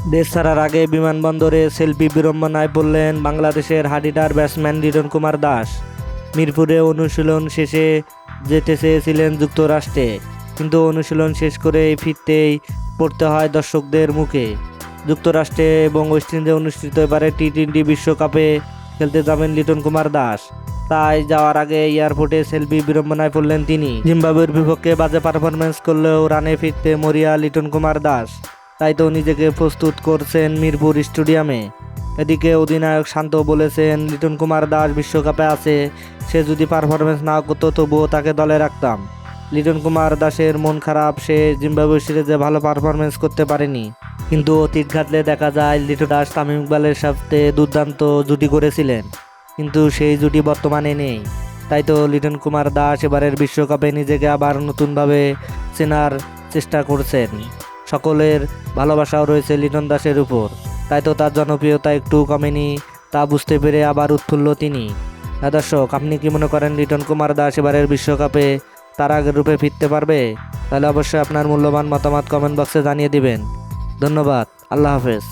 দেশ ছাড়ার আগে বিমানবন্দরে সেলফি বিড়ম্বনায় পড়লেন বাংলাদেশের হাডিটার ব্যাটসম্যান লিটন কুমার দাস। মিরপুরে অনুশীলন শেষে যেতে চেয়েছিলেন যুক্তরাষ্ট্রে, কিন্তু অনুশীলন শেষ করে ফিরতেই পড়তে হয় দর্শকদের মুখে। যুক্তরাষ্ট্রে এবং ওয়েস্ট ইন্ডিজে অনুষ্ঠিত এবারে টি-20 বিশ্বকাপে খেলতে যাবেন লিটন কুমার দাস। তাই যাওয়ার আগে এয়ারপোর্টে সেলফি বিড়ম্বনায় পড়লেন তিনি। জিম্বাবুয়ের বিপক্ষে বাজে পারফরমেন্স করলেও রানে ফিরতে মরিয়া লিটন কুমার দাস। তাই তো নিজেকে প্রস্তুত করছেন মিরপুর স্টেডিয়ামে। এদিকে অধিনায়ক শান্ত বলেছেন, লিটন কুমার দাস বিশ্বকাপে আছে, সে যদি পারফরমেন্স না করতো তবুও তাকে দলে রাখতাম। লিটন কুমার দাসের মন খারাপ, সে জিম্বাবুয়ে সিরিজে ভালো পারফরমেন্স করতে পারেনি। কিন্তু অতীত ঘাটলে দেখা যায় লিটন দাস তামিম ইকবালের সাথে দুর্দান্ত জুটি করেছিলেন, কিন্তু সেই জুটি বর্তমানে নেই। তাই তো লিটন কুমার দাস এবারের বিশ্বকাপে নিজেকে আবার নতুনভাবে চেনার চেষ্টা করছেন। সকলের ভালোবাসাও রয়েছে লিটন দাসের উপর, তাই তো তার জনপ্রিয়তা একটু কমেনি, তা বুঝতে পেরে আবার উৎফুল্ল তিনি। দর্শক, আপনি কি মনে করেন লিটন কুমার দাস এবারের বিশ্বকাপে তার আগের রূপে ফিরতে পারবে? তাহলে অবশ্যই আপনার মূল্যবান মতামত কমেন্ট বক্সে জানিয়ে দিবেন। ধন্যবাদ। আল্লাহ হাফেজ।